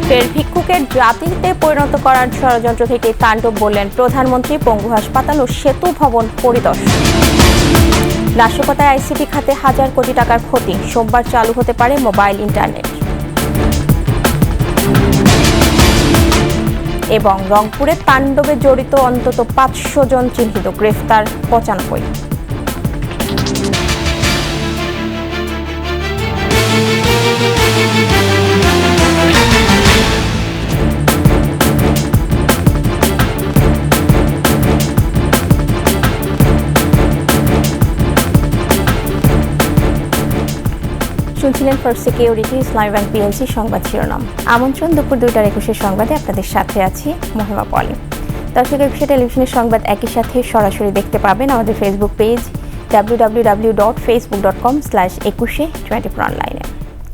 ফের ভিক্ষুকের জাতিতে পরিণত করার ষড়যন্ত্র থেকে তাণ্ডব বললেন প্রধানমন্ত্রী। পঙ্গু হাসপাতাল ও সেতু ভবন পরিদর্শন। নাশকতায় আইসিটি খাতে হাজার কোটি টাকার ক্ষতি। সোমবার চালু হতে পারে মোবাইল ইন্টারনেট। এবং রংপুরে তাণ্ডবে জড়িত অন্তত ৫০০ জন চিহ্নিত, গ্রেফতার ৯৫। শুনছিলেন for security Islami bank PLC সংবাদ শিরোনাম। আমন্ত্রণ দুপুর ২টার ২১ সংবাদে আপনাদের সাথে আছি মহিমা পলি। দর্শক, ২১ টেলিভিশনের সংবাদ একই সাথে সরাসরি দেখতে পাবেন আমাদের ফেসবুক পেজ www.facebook.com/21 অনলাইনে।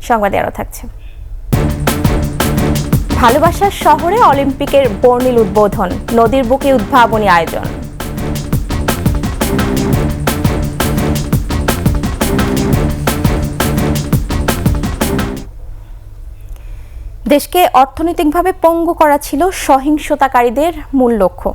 সংবাদে আরও থাকছে। ভালোবাসার শহরে অলিম্পিকের বর্ণিল উদ্বোধন, নদীর বুকে উদ্ভাবনী আয়োজন। দেশকে অর্থনৈতিকভাবে পঙ্গু করা ছিল সহিংসতাকারীদের মূল লক্ষ্য।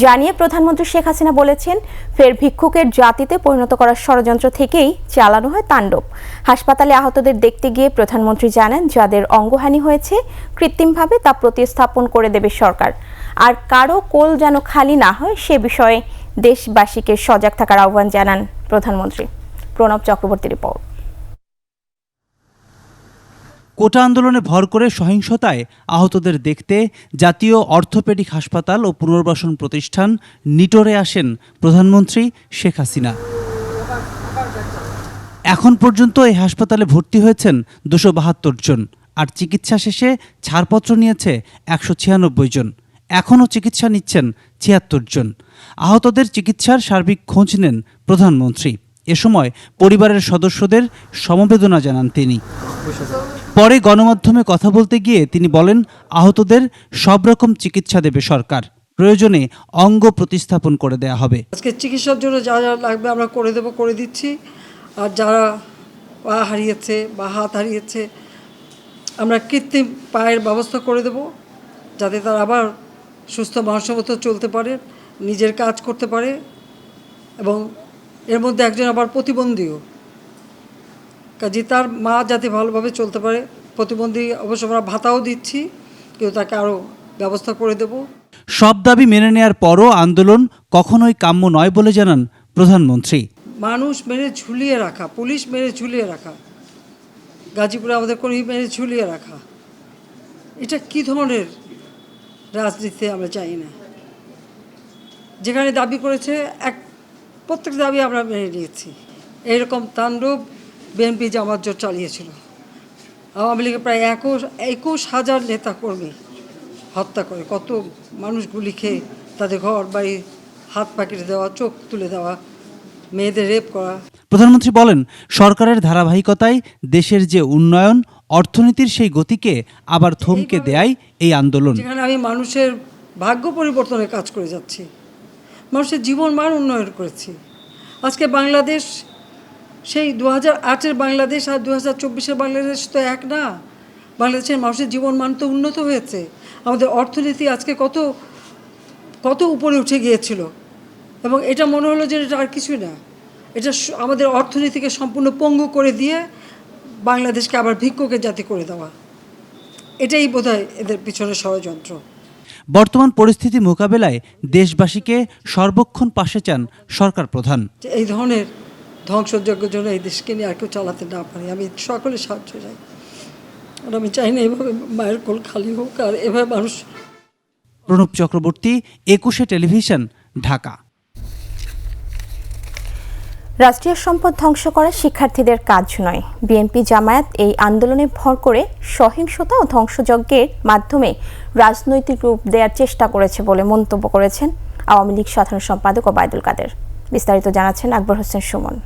জানিয়ে প্রধানমন্ত্রী শেখ হাসিনা বলেছেন, ফের ভিক্ষুকের জাতিতে পরিণত করার ষড়যন্ত্র থেকেই চালানো হয় তাণ্ডব। হাসপাতালে আহতদের দেখতে গিয়ে প্রধানমন্ত্রী জানান, যাদের অঙ্গহানি হয়েছে কৃত্রিমভাবে তা প্রতিস্থাপন করে দেবে সরকার। আর কারো কোল যেন খালি না হয় সে বিষয়ে দেশবাসীকে সজাগ থাকার আহ্বান জানান প্রধানমন্ত্রী। প্রণব চক্রবর্তী রিপোর্ট। কোটা আন্দোলনে ভর করে সহিংসতায় আহতদের দেখতে জাতীয় অর্থোপেডিক হাসপাতাল ও পুনর্বাসন প্রতিষ্ঠান নিটোরে আসেন প্রধানমন্ত্রী শেখ হাসিনা। এখন পর্যন্ত এই হাসপাতালে ভর্তি হয়েছেন ২৭২ জন, আর চিকিৎসা শেষে ছাড়পত্র নিয়েছে ১৯৬ জন। এখনও চিকিৎসা নিচ্ছেন ৭৬ জন। আহতদের চিকিৎসার সার্বিক খোঁজ নেন প্রধানমন্ত্রী। এ সময় পরিবারের সদস্যদের সমবেদনা জানান তিনি। পরে গণমাধ্যমে কথা বলতে গিয়ে তিনি বলেন, আহতদের সব রকম চিকিৎসা দেবে সরকার, প্রয়োজনে অঙ্গ প্রতিস্থাপন করে দেয়া হবে। আজকে চিকিৎসার জন্য যা যা লাগবে আমরা করে দিচ্ছি। আর যারা পা হারিয়েছে বা হাত হারিয়েছে আমরা কৃত্রিম পায়ের ব্যবস্থা করে দেব, যাতে তারা আবার সুস্থ মানুষের মতো চলতে পারে, নিজের কাজ করতে পারে। এবং এর মধ্যে একজন আবার প্রতিবন্ধীও, কাজে তার মা যাতে ভালোভাবে চলতে পারে। প্রতিবন্ধী অবশ্য আমরা ভাতাও দিচ্ছি, কেউ তাকে আরও ব্যবস্থা করে দেব। সব দাবি মেনে নেয়ার পরও আন্দোলন কখনোই কাম্য নয় বলে জানান প্রধানমন্ত্রী। মানুষ মেরে ঝুলিয়ে রাখা, পুলিশ মেরে ঝুলিয়ে রাখা, গাজীপুরে আমাদের কর্মী মেরে ঝুলিয়ে রাখা, এটা কী ধরনের রাজনীতি আমরা চাই না। যেখানে দাবি করেছে প্রত্যেক দাবি আমরা মেনে নিয়েছি। এইরকম তাণ্ডব বিএনপি জামাত জোট চালিয়েছিল। আওয়ামী লীগের প্রায় ২১,০০০ নেতা কর্মী হত্যা করে, কত মানুষ গুলি খেয়ে তাদের ঘর বাড়ি হাত পা কেটে দেওয়া, চোখ তুলে দেওয়া, মেয়েদের রেপ করা। প্রধানমন্ত্রী বলেন, সরকারের ধারাবাহিকতায় দেশের যে উন্নয়ন, অর্থনীতির সেই গতিকে আবার থমকে দেয় এই আন্দোলন। যেখানে আমি মানুষের ভাগ্য পরিবর্তনের কাজ করে যাচ্ছি, মানুষের জীবন মান উন্নয়ন করেছি। আজকে বাংলাদেশ সেই ২০০৮-এর বাংলাদেশ আর ২০২৪-এর বাংলাদেশ তো এক না। বাংলাদেশের মানুষের জীবন মান তো উন্নত হয়েছে। আমাদের অর্থনীতি আজকে কত উপরে উঠে গিয়েছিল, এবং এটা মনে হলো যে এটা আর কিছুই না। এটা আমাদের অর্থনীতিকে সম্পূর্ণ পঙ্গু করে দিয়ে বাংলাদেশকে আবার ভিক্ষুকের জাতি করে দেওয়া, এটাই বোধহয় এদের পিছনে ষড়যন্ত্র। বর্তমান পরিস্থিতি মোকাবেলায় দেশবাসীকে সর্বক্ষণ পাশে চান সরকার প্রধান। এই ধরনের ধ্বংসযজ্ঞের জন্য এই দেশকে নিয়ে আর কেউ চালাতে না পারে, আমি সকলে সাহায্য চাই। আর আমি চাই না এভাবে মায়ের কোল খালি হোক, আর এভাবে মানুষ। প্রণব চক্রবর্তী, ২১ টেলিভিশন, ঢাকা। রাষ্ট্রীয় সম্পদ ধ্বংস করা শিক্ষার্থীদের কাজ নয়। বিএনপি জামায়াত এই আন্দোলনে ভর করে সহিংসতা ও ধ্বংসযজ্ঞের মাধ্যমে রাজনৈতিক রূপ দেওয়ার চেষ্টা করেছে বলে মন্তব্য করেছেন আওয়ামী লীগ সাধারণ সম্পাদক ওবায়দুল কাদের। বিস্তারিত জানাচ্ছেন আকবর হোসেন সুমন।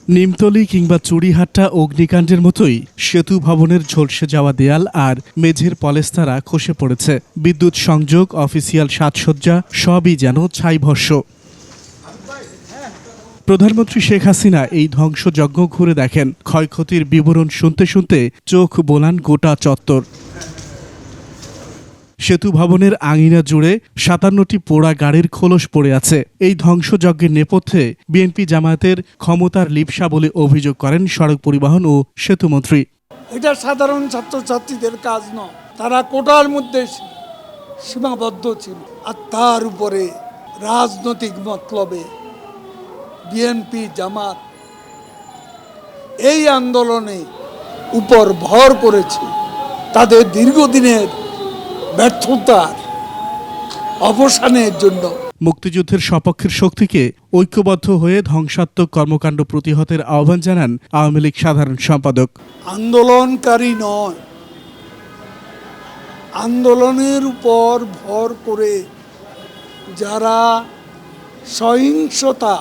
নিমতলী কিংবা চুড়িহাট্টা অগ্নিকাণ্ডের মতোই সেতু ভবনের ঝলসে যাওয়া দেয়াল আর মেঝের পলেস্তারা খসে পড়েছে। বিদ্যুৎ সংযোগ, অফিসিয়াল সাজসজ্জা সবই যেন ছাই ভস্ম। প্রধানমন্ত্রী শেখ হাসিনা এই ধ্বংসযজ্ঞ ঘুরে দেখেন। ক্ষয়ক্ষতির বিবরণ শুনতে শুনতে চোখ বোলান গোটা চত্বর। সেতু ভবনের আঙিনা জুড়ে ৫৭টি পোড়া গাড়ির খোলস পড়ে আছে। এই ধ্বংসযজ্ঞের নেপথ্যে বিএনপি জামায়াতের ক্ষমতার লিপ্সা বলে অভিযোগ করেন সড়ক পরিবহন ও সেতুমন্ত্রী। এটা সাধারণ ছাত্রছাত্রীদের কাজ নয়, তারা কোটার মধ্যে সীমাবদ্ধ ছিল। আর তার উপরে রাজনৈতিক মতলবে বিএনপি জামাত এই আন্দোলনে উপর ভর করেছে। তাদের দীর্ঘদিনের ব্যর্থতার অবসানের জন্য মুক্তিযুদ্ধের সপক্ষের শক্তিকে ঐক্যবদ্ধ হয়ে ধ্বংসাত্মক কর্মকাণ্ড প্রতিহতের আহ্বান জানান আওয়ামী লীগ সাধারণ সম্পাদক। আন্দোলনকারী নয়, আন্দোলনের উপর ভর করে যারা সহিংসতা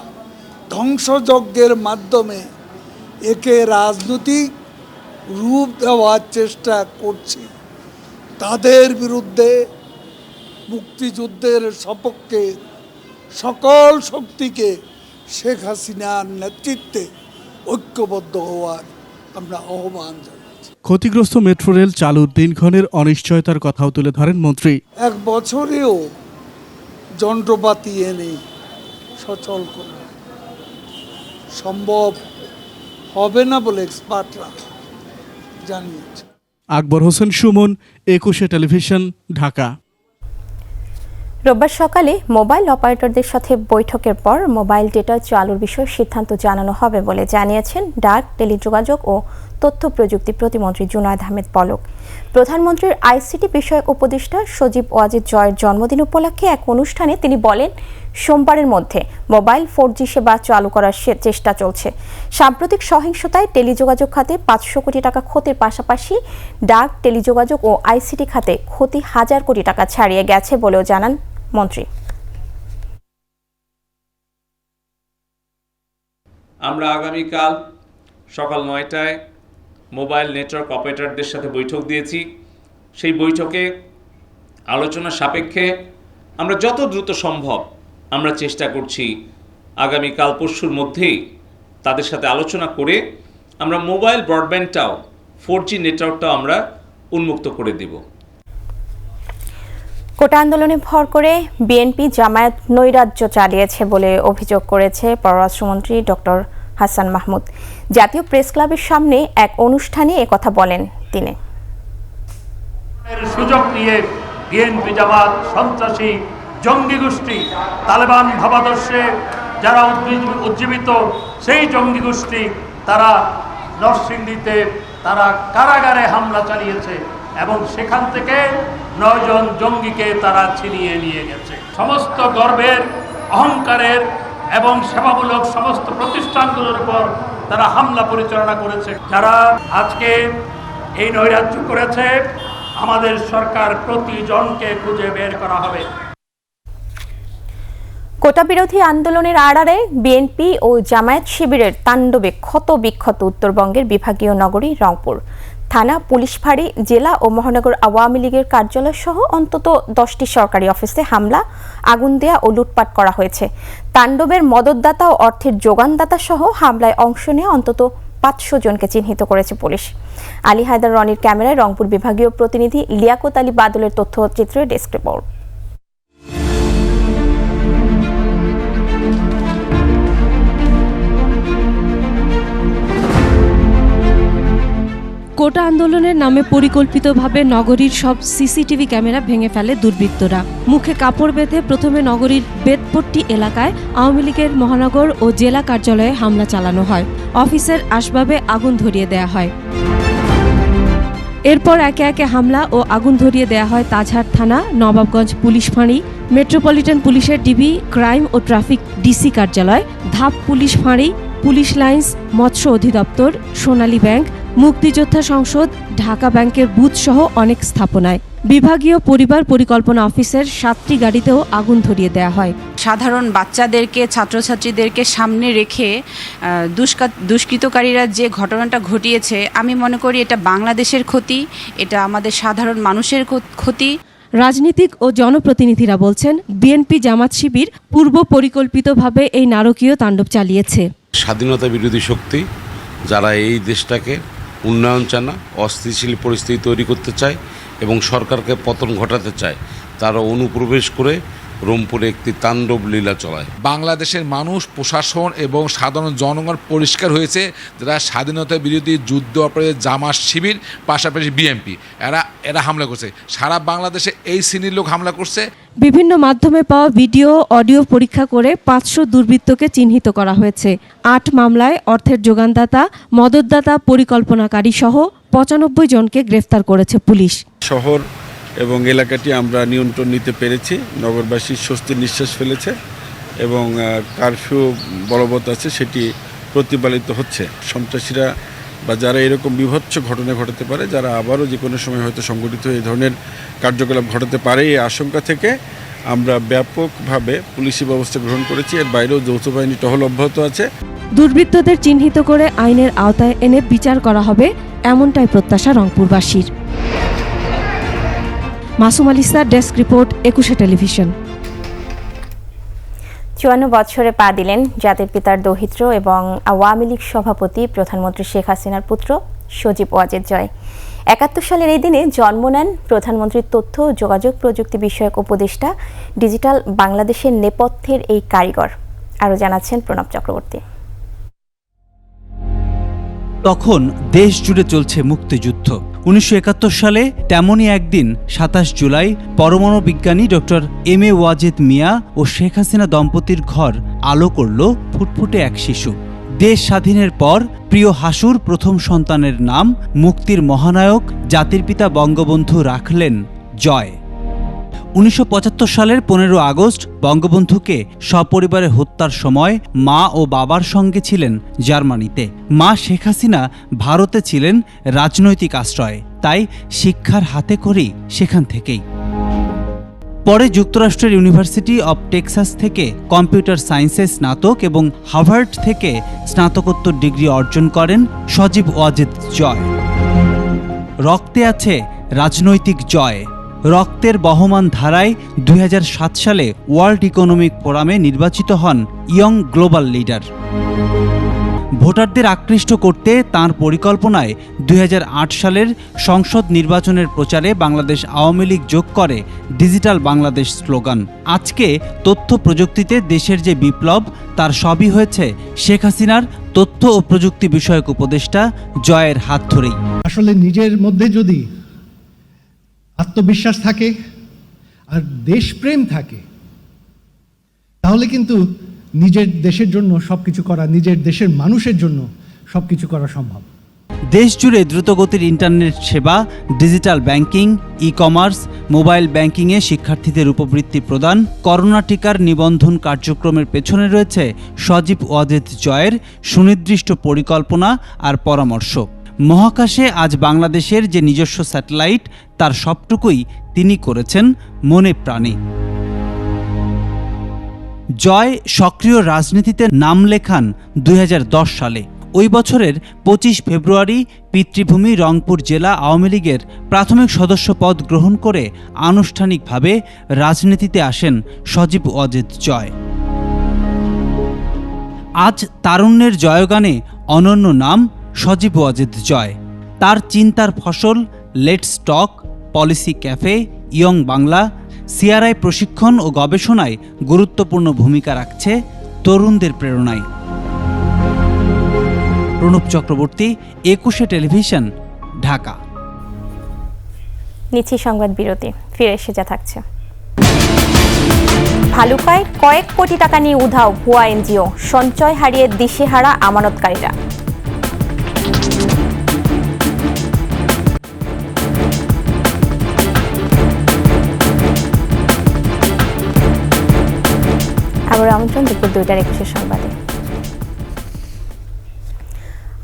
ধ্বংসযজ্ঞের মাধ্যমে একে রাজনৈতিক রূপ দেওয়ার চেষ্টা করছে, তাদের বিরুদ্ধে মুক্তিযুদ্ধের সপক্ষে সকল শক্তিকে শেখ হাসিনার নেতৃত্বে ঐক্যবদ্ধ হওয়ার আমরা আহ্বান জানাচ্ছি। ক্ষতিগ্রস্ত মেট্রো রেল চালুর দিনক্ষণের অনিশ্চয়তার কথাও তুলে ধরেন মন্ত্রী। 1 বছরেও যন্ত্রপাতি এনে সচল করা সম্ভব হবে না বলে এক্সপার্টরা জানিয়েছে। আকবর হোসেন সুমন, 21 টেলিভিশন, ঢাকা। রোববার সকালে মোবাইল অপারেটরদের সাথে বৈঠকের পর মোবাইল ডেটা চালুর বিষয়ে সিদ্ধান্ত জানানো হবে বলে জানিয়েছেন ডাক, টেলিযোগাযোগ ও তথ্য প্রযুক্তি প্রতিমন্ত্রী জুনায়েদ আহমেদ পলক। প্রধানমন্ত্রীর আইসিটি বিষয়ক উপদেষ্টা সজীব ওয়াজেদ জয়ের জন্মদিন উপলক্ষে এক অনুষ্ঠানে তিনি বলেন, সোমবারের মধ্যে মোবাইল 4G সেবা চালু করার চেষ্টা চলছে। সাম্প্রতিক সহিংসতায় টেলিযোগাযোগ খাতে 500 কোটি টাকা ক্ষতির পাশাপাশি ডাক, টেলিযোগাযোগ ও আইসিটি খাতে ক্ষতি 1000 কোটি টাকা ছাড়িয়ে গেছে বলেও জানান মন্ত্রী। আমরা আগামীকাল সকাল 9টায় মোবাইল নেটওয়ার্ক অপারেটরদের সাথে বৈঠক দিয়েছি। সেই বৈঠকে আলোচনা সাপেক্ষে আমরা যত দ্রুত সম্ভব আমরা চেষ্টা করছি আগামীকাল পরশুর মধ্যেই তাদের সাথে আলোচনা করে আমরা মোবাইল ব্রডব্যান্ডটাও 4G নেটওয়ার্কটাও আমরা উন্মুক্ত করে দেব। কোটা আন্দোলনে ভর করে বিএনপি জামায়াত নৈরাজ্য চালিয়েছে বলে অভিযোগ করেছে পররাষ্ট্রমন্ত্রী ডক্টর হাসান মাহমুদ। জাতীয় প্রেস ক্লাবের সামনে এক অনুষ্ঠানে একথা বলেন তিনি। সুযোগ নিয়ে বিএনপি জামাত সন্ত্রাসী জঙ্গি গোষ্ঠী তালেবান ভাবাদর্শে যারা উজ্জীবিত সেই জঙ্গি গোষ্ঠী তারা নরসিংদীতে তারা কারাগারে হামলা চালিয়েছে এবং সেখান থেকে 9 জন জঙ্গিকে তারা ছিনিয়ে নিয়ে গেছে। সমস্ত গর্বের, অহংকারের এবং সেবামূলক সমস্ত প্রতিষ্ঠানগুলোর উপর তারা হামলা পরিচালনা করেছে। যারা আজকে এই নৈরাজ্য করেছে, আমাদের সরকার প্রতিজনকে খুঁজে বের করা হবে। কোটা বিরোধী আন্দোলনের আড়ালে বিএনপি ও জামায়াত শিবিরের তাণ্ডবে ক্ষত বিক্ষত উত্তরবঙ্গের বিভাগীয় নগরী রংপুর। থানা, পুলিশ ফাঁড়ি, জেলা ও মহানগর আওয়ামী লীগের কার্যালয় সহ অন্তত 10টি সরকারি অফিসে হামলা, আগুন দেয়া ও লুটপাট করা হয়েছে। তাণ্ডবের মদতদাতা ও অর্থের যোগানদাতা সহ হামলায় অংশ নেওয়া অন্তত 500 জনকে চিহ্নিত করেছে পুলিশ। আলী হায়দার রনির ক্যামেরায় রংপুর বিভাগীয় প্রতিনিধি লিয়াকত আলী বাদলের তথ্যচিত্রে ডেস্ক রিপোর্ট। কোটা আন্দোলনের নামে পরিকল্পিতভাবে নগরীর সব সিসিটিভি ক্যামেরা ভেঙে ফেলে দুর্বৃত্তরা। মুখে কাপড় বেঁধে প্রথমে নগরীর বেতপট্টি এলাকায় আওয়ামী লীগের মহানগর ও জেলা কার্যালয়ে হামলা চালানো হয়। অফিসের আসবাবে আগুন ধরিয়ে দেয়া হয়। এরপর একে একে হামলা ও আগুন ধরিয়ে দেয়া হয় তাজহাট থানা, নবাবগঞ্জ পুলিশ ফাঁড়ি, মেট্রোপলিটন পুলিশের ডিবি, ক্রাইম ও ট্রাফিক ডিসি কার্যালয়, ধাপ পুলিশ ফাঁড়ি, পুলিশ লাইন্স, মৎস্য অধিদপ্তর, সোনালী ব্যাংক, মুক্তিযোদ্ধা সংসদ, ঢাকা ব্যাংকের বুথ সহ অনেক স্থাপনায়। বিভাগীয় পরিবার পরিকল্পনা অফিসের 7টি গাড়িতেও আগুন ধরিয়ে দেয়া হয়। সাধারণ বাচ্চাদেরকে, ছাত্রছাত্রীদেরকে সামনে রেখে দুষ্কৃতকারীরা যে ঘটনাটা ঘটিয়েছে, আমি মনে করি এটা বাংলাদেশের ক্ষতি, এটা আমাদের সাধারণ মানুষের ক্ষতি। রাজনীতিক ও জনপ্রতিনিধিরা বলছেন বিএনপি জামাত শিবির পূর্ব পরিকল্পিতভাবে এই নারকীয় তাণ্ডব চালিয়েছে। স্বাধীনতা বিরোধী শক্তি যারা এই দেশটাকে উন্নয়ন চায় না, অস্থিতিশীল পরিস্থিতি তৈরি করতে চায় এবং সরকারকে পতন ঘটাতে চায়, তারা অনুপ্রবেশ করে রংপুরে একটি তাণ্ডব লীলা চলায়। বাংলাদেশের মানুষ, প্রশাসন এবং সাধারণ জনগণ পরিষ্কার হয়েছে যারা স্বাধীনতা বিরোধী যুদ্ধ অপরাধী জামাত শিবির পাশাপাশি বিএনপি এরা হামলা করছে। সারা বাংলাদেশে এই শ্রেণীর লোক হামলা করছে। বিভিন্ন মাধ্যমে পাওয়া ভিডিও অডিও পরীক্ষা করে 500 দুর্বৃত্তকে চিহ্নিত করা হয়েছে। 8 মামলায় অর্থের যোগানদাতা, মদতদাতা, পরিকল্পনাকারী সহ 95 জনকে গ্রেফতার করেছে পুলিশ। শহর এবং এলাকাটি আমরা নিয়ন্ত্রণ নিতে পেরেছি। নগরবাসী স্বস্তির নিঃশ্বাস ফেলেছে এবং কারফিউ বলবৎ আছে, সেটি প্রতিপালিত হচ্ছে। সন্ত্রাসীরা বা যারা এরকম বিভৎস ঘটনা ঘটাতে পারে, যারা আবারও যে কোনো সময় হয়তো সংগঠিত এই ধরনের কার্যকলাপ ঘটাতে পারে, এই আশঙ্কা থেকে আমরা ব্যাপকভাবে পুলিশি ব্যবস্থা গ্রহণ করেছি। এর বাইরেও যৌথ বাহিনী টহল অব্যাহত আছে। দুর্বৃত্তদের চিহ্নিত করে আইনের আওতায় এনে বিচার করা হবে, এমনটাই প্রত্যাশা রংপুরবাসীর। Masum আলিসা, desk report, 21 television. 54 বছরে পা দিলেন জাতির পিতার দৌহিত্র এবং আওয়ামী লীগ সভাপতি প্রধানমন্ত্রী শেখ হাসিনার পুত্র সজীব ওয়াজেদ জয়। 71 সালের এই দিনে জন্ম নেন প্রধানমন্ত্রীর তথ্য ও যোগাযোগ প্রযুক্তি বিষয়ক উপদেষ্টা, ডিজিটাল বাংলাদেশের নেপথ্যের এই কারিগর। আরও জানাচ্ছেন প্রণব চক্রবর্তী। তখন দেশ জুড়ে চলছে মুক্তিযুদ্ধ। 1971 সালে তেমনই একদিন 27 জুলাই পরমাণু বিজ্ঞানী ডক্টর এম.এ. ওয়াজেদ মিয়া ও শেখ হাসিনা দম্পতির ঘর আলো করল ফুটফুটে এক শিশু। দেশ স্বাধীনের পর প্রিয় হাসুর প্রথম সন্তানের নাম মুক্তির মহানায়ক জাতির পিতা বঙ্গবন্ধু রাখলেন জয়। 1975 সালের 15 আগস্ট বঙ্গবন্ধুকে সপরিবারে হত্যার সময় মা ও বাবার সঙ্গে ছিলেন জার্মানিতে। মা শেখ হাসিনা ভারতে ছিলেন রাজনৈতিক আশ্রয়ে, তাই শিক্ষার হাতে খড়ি সেখান থেকেই। পরে যুক্তরাষ্ট্রের ইউনিভার্সিটি অব টেক্সাস থেকে কম্পিউটার সায়েন্সে স্নাতক এবং হার্ভার্ড থেকে স্নাতকোত্তর ডিগ্রি অর্জন করেন সজীব ওয়াজেদ জয়। রক্তে আছে রাজনৈতিক জয়। রক্তের বহমান ধারায় 2007 সালে ওয়ার্ল্ড ইকোনমিক ফোরামে নির্বাচিত হন ইয়ং গ্লোবাল লিডার। ভোটারদের আকৃষ্ট করতে তাঁর পরিকল্পনায় 2008 সালের সংসদ নির্বাচনের প্রচারে বাংলাদেশ আওয়ামী লীগ যোগ করে ডিজিটাল বাংলাদেশ স্লোগান। আজকে তথ্য প্রযুক্তিতে দেশের যে বিপ্লব, তার সবই হয়েছে শেখ হাসিনার তথ্য ও প্রযুক্তি বিষয়ক উপদেষ্টা জয়ের হাত ধরেই। আসলে নিজের মধ্যে যদি আত্মবিশ্বাস থাকে আর দেশপ্রেম থাকে, তাহলে কিন্তু নিজের দেশের জন্য সবকিছু করা, নিজের দেশের মানুষের জন্য সবকিছু করা সম্ভব। দেশ জুড়ে দ্রুতগতির ইন্টারনেট সেবা, digital banking, e commerce, mobile ব্যাংকিংয়ে শিক্ষার্থীদের উপবৃত্তি প্রদান, করোনা টিকার নিবন্ধন কার্যক্রমের পেছনে রয়েছে সজীব ওয়াজেদ জয়ের সুনির্দিষ্ট পরিকল্পনা আর পরামর্শ। মহাকাশে আজ বাংলাদেশের যে নিজস্ব স্যাটেলাইট, তার সবটুকুই তিনি করেছেন মনে প্রাণে। জয় সক্রিয় রাজনীতিতে নাম লেখান 2010 সালে। ওই বছরের 25 ফেব্রুয়ারি পিতৃভূমি রংপুর জেলা আওয়ামী লীগের প্রাথমিক সদস্য পদ গ্রহণ করে আনুষ্ঠানিকভাবে রাজনীতিতে আসেন সজীব ওয়াজেদ জয়। আজ তারুণ্যের জয়গানে অনন্য নাম সজীব ওয়াজেদ জয়। তার চিন্তার ফসল let's talk, policy cafe, young Bangla, CRI প্রশিক্ষণ ও গবেষণায় গুরুত্বপূর্ণ ভূমিকা রাখছে তরুণদের প্রেরণায়। প্রণব চক্রবর্তী, 21 টেলিভিশন, ঢাকা। নিচ্ছি সংবাদ বিরতি, ফিরে এসে যা থাকছে। ভালুকায় কয়েক কোটি টাকা নিয়ে উধাও ভুয়া এনজিও, সঞ্চয় হারিয়ে দিশেহারা আমানতকারীরা। আবার আমন্ত্রণ দুপুর 2টার 21 সংবাদে।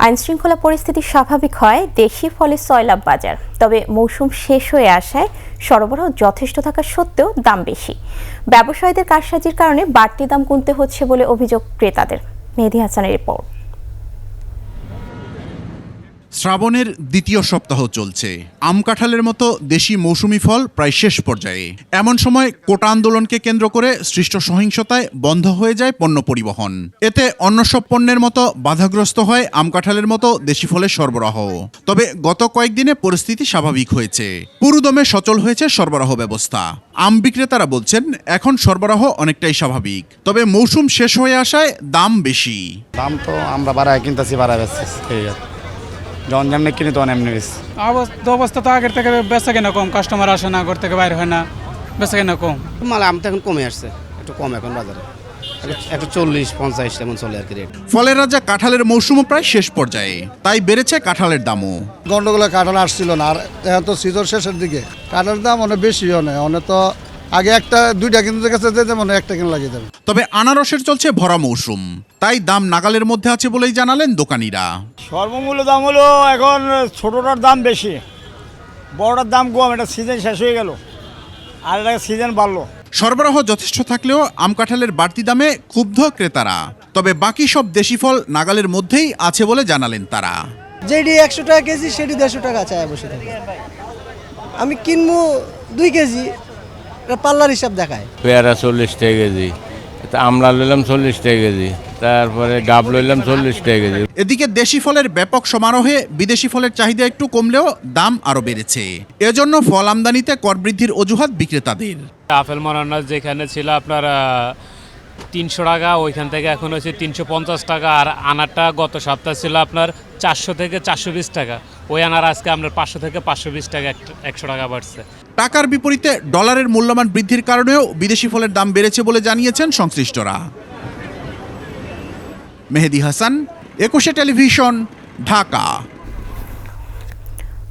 আইনশৃঙ্খলা পরিস্থিতি স্বাভাবিক হয় দেশি ফলে সয়লাব বাজার, তবে মৌসুম শেষ হয়ে আসায় সরবরাহ যথেষ্ট থাকা সত্ত্বেও দাম বেশি। ব্যবসায়ীদের কারসাজির কারণে বাড়তি দাম গুনতে হচ্ছে বলে অভিযোগ ক্রেতাদের। মেহেদী হাসানের রিপোর্ট। শ্রাবণের দ্বিতীয় সপ্তাহ চলছে। আম কাঁঠালের মতো দেশি মৌসুমি ফল প্রায় শেষ পর্যায়ে। এমন সময় কোটা আন্দোলনকে কেন্দ্র করে সৃষ্ট সহিংসতায় বন্ধ হয়ে যায় পণ্য পরিবহন। এতে অন্য সব পণ্যের মতো বাধাগ্রস্ত হয় আম কাঁঠালের মতো দেশি ফলের সরবরাহ। তবে গত কয়েকদিনে পরিস্থিতি স্বাভাবিক হয়েছে। পুরোদমে সচল হয়েছে সরবরাহ ব্যবস্থা। আম বিক্রেতারা বলছেন এখন সরবরাহ অনেকটাই স্বাভাবিক, তবে মৌসুম শেষ হয়ে আসায় দাম বেশি। দাম তো আমরা বাড়ায় কিনতেছি, বাড়ায় বেচতেছি। যখন যেমনি কিনি তখন এমনি বেশি। অবস্থা তো আগের থেকে বেচা কেনা কম, কাস্টমার আসে না, ঘর থেকে বাইর হয় না, বেচা কেনা কম। মাল আম তো এখন কমে আসছে, একটু কম এখন বাজারে, একটু 40-50 এমন চলে আর কি রেট। ফলের রাজা কাঁঠালের মৌসুমও প্রায় শেষ পর্যায়ে, তাই বেড়েছে কাঁঠালের দামও। গন্ডগোলে কাঁঠাল আসছিল না, আর এখন তো সিজন শেষের দিকে কাঁঠালের দাম অনেক বেশি। অনেক তো আগে একটা দুইটা কিনতে গেছে যেমন একটা কিনে লাগিয়ে যাবে। তবে আনারসের চলছে ভরা মৌসুম, তাই দাম নাগালের মধ্যে আছে বলেই জানালেন দোকানিরা। সর্বমূল্য দাম হলো এখন ছোটটার দাম বেশি, বড়টার দাম কম। এটা সিজন শেষ হয়ে গেল আর এটা সিজন বাড়লো। সরবরাহ যথেষ্ট থাকলেও আম কাঁঠালের বাড়তি দামে ক্ষুব্ধ ক্রেতারা। তবে বাকি সব দেশি ফল নাগালের মধ্যেই আছে বলে জানালেন তারা। যেটি 100 টাকা কেজি সেটি 150 টাকা চায় বসে থাকে। আমি কিনবো 2 কেজি, পাল্লার হিসাব দেখায়। পেয়ারা 40 টাকা কেজি, আমলা লইলাম 40 টাকা কেজি, তারপরে ডাব লইলাম 40 টাকা কেজি। এদিকে দেশি ফলের ব্যাপক সমারোহে বিদেশি ফলের চাহিদা একটু কমলেও দাম আরো বেড়েছে। এজন্য ফল আমদানিতে কর বৃদ্ধির অজুহাত বিক্রেতাদের। আপেল মনানাস যেখানে ছিল আপনার 300 টাকা, ওইখান থেকে এখন হচ্ছে 350 টাকা। আর আনারটা গত সপ্তাহ ছিল আপনার 400 থেকে 420 টাকা, ওই আনার আজকে আপনার 500 থেকে 520 টাকা, 100 টাকা বাড়ছে। টাকার বিপরীতে ডলারের মূল্যমান বৃদ্ধির কারণেও বিদেশি ফলের দাম বেড়েছে বলে জানিয়েছেন সংশ্লিষ্টরা। মেহেদি হাসান, 21 টেলিভিশন, ঢাকা।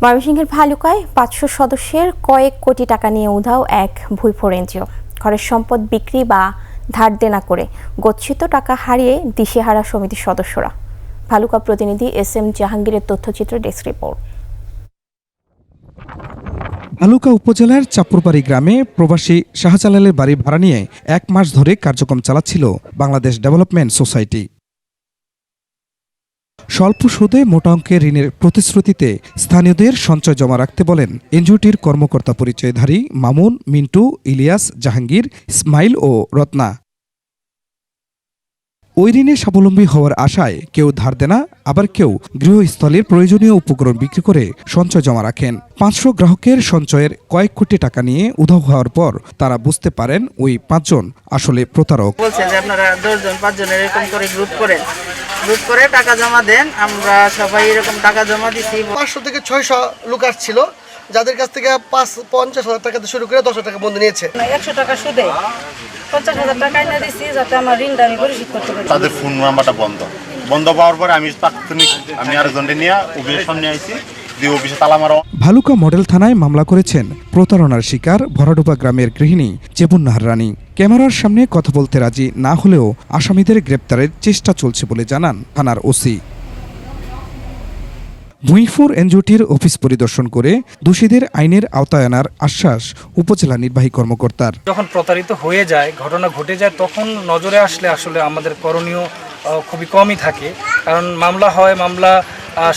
ময়মনসিংহের ভালুকায় 500 সদস্যের কয়েক কোটি টাকা নিয়ে উধাও এক ভুইফোর এনজিও। ঘরের সম্পদ বিক্রি বা ধার দেনা করে গচ্ছিত টাকা হারিয়ে দিশেহারা সমিতির সদস্যরা। ভালুকা প্রতিনিধি SM জাহাঙ্গীরের তথ্যচিত্র, ডেস্ক রিপোর্ট। ভালুকা উপজেলার চাপুরবাড়ি গ্রামে প্রবাসী শাহজালালের বাড়ি ভাড়া নিয়ে 1 মাস ধরে কার্যক্রম চালাচ্ছিল বাংলাদেশ ডেভেলপমেন্ট সোসাইটি। স্বল্প সুদে মোটা অঙ্কের ঋণের প্রতিশ্রুতিতে স্থানীয়দের সঞ্চয় জমা রাখতে বলেন এনজিওটির কর্মকর্তা পরিচয়ধারী মামুন, মিন্টু, ইলিয়াস, জাহাঙ্গীর, ইসমাইল ও রত্না। ওই ঋণে স্বাবলম্বী হওয়ার আশায় কেউ ধার দেনা, আবার কেউ গৃহস্থলের প্রয়োজনীয় উপকরণ বিক্রি করে সঞ্চয় জমা রাখেন। 500 গ্রাহকের সঞ্চয়ের কয়েক কোটি টাকা নিয়ে উধাও হওয়ার পর তারা বুঝতে পারেন ওই 5 জন আসলে প্রতারক। বলছে যে আপনারা 10 জন 5 জন এরকম করে গ্রুপ করে টাকা জমা দেন। আমরা সবাই এরকম টাকা জমা দিছি। 500 থেকে 600 লোক আসছিল, যাদের কাছ থেকে 50,000 টাকা থেকে শুরু করে 10,000 টাকা বন্ধু নিয়েছে। 100 টাকা সুদে 50,000 টাকা এনে দিছি যাতে আমার ঋণটা আমি পরিশোধ করতে পারি। তাদের ফোন নাম্বারটা বন্ধ পাওয়ার পরে আমি আরেকজনকে নিয়ে অফিসের সামনে আইছি। ভালুকা মডেল থানায় মামলা করেছেন প্রতারণার শিকার ভরাডুবা গ্রামের গৃহিণী জেবুন্নাহার রানী। ক্যামেরার সামনে কথা বলতে রাজি না হলেও আসামিদের গ্রেপ্তারের চেষ্টা চলছে বলে জানান থানার ওসি। ভুঁইফোর এনজিওটির অফিস পরিদর্শন করে দোষীদের আইনের আওতায় আনার আশ্বাস উপজেলা নির্বাহী কর্মকর্তার। যখন প্রতারিত হয়ে যায়, ঘটনা ঘটে যায়, তখন নজরে আসলে আসলে আমাদের করণীয় খুবই কমই থাকে। কারণ মামলা হয়, মামলা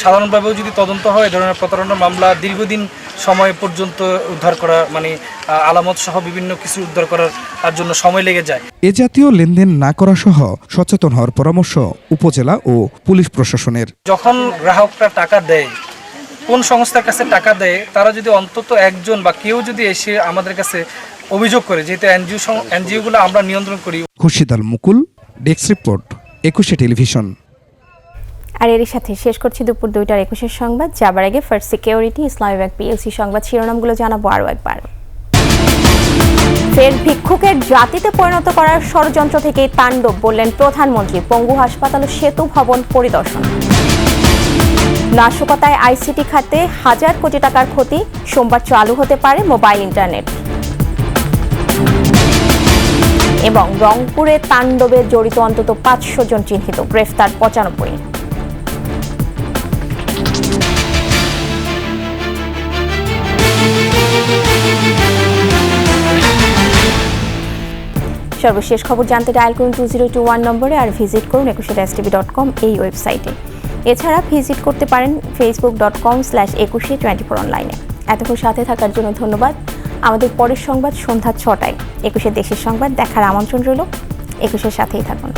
সাধারণভাবেও যদি তদন্ত হয়, ধরনের প্রতারণার মামলা দীর্ঘদিন সময় পর্যন্ত উদ্ধার করা, মানে আলামত সহ বিভিন্ন কিছু উদ্ধার করার জন্য সময় লেগে যায়। এ জাতীয় লেনদেন না করা সহ সচেতন হওয়ার পরামর্শ উপজেলা ও পুলিশ প্রশাসনের। যখন গ্রাহকরা টাকা দেয়, কোন সংস্থার কাছে টাকা দেয়, তারা যদি অন্তত একজন বা কেউ যদি এসে আমাদের কাছে অভিযোগ করে, যেহেতু এনজিওগুলো আমরা নিয়ন্ত্রণ করি। খুরশিদ আল মুকুল, ডেস্ক রিপোর্ট, 21 টেলিভিশন। আর এর সাথে শেষ করছি দুপুর 2টার 21 সংবাদ। যাবার আগে ফার্স্ট সিকিউরিটি ইসলামী ব্যাংক PLC সংবাদ শিরোনামগুলো জানাবো আরও একবার। ফের ভিক্ষুকের জাতিতে পরিণত করার ষড়যন্ত্র থেকেই তাণ্ডব, বললেন প্রধানমন্ত্রী। পঙ্গু হাসপাতাল ও সেতু ভবন পরিদর্শন। নাশকতায় ICT খাতে 1000 কোটি টাকার ক্ষতি, সোমবার চালু হতে পারে মোবাইল ইন্টারনেট। এবং রংপুরে তাণ্ডবে জড়িত অন্তত 500 জন চিহ্নিত, গ্রেফতার 95। সর্বশেষ খবর জানতে ডায়াল করুন 2021 নম্বরে আর ভিজিট করুন 21stv.com এই ওয়েবসাইটে। এছাড়া ভিজিট করতে পারেন facebook.com/2124 অনলাইনে। এতক্ষণ সাথে থাকার জন্য ধন্যবাদ। আমাদের পরের সংবাদ সন্ধ্যা ৬টায় ২১ দেশের সংবাদ দেখার আমন্ত্রণ রইল। ২১-এর সাথেই থাকুন।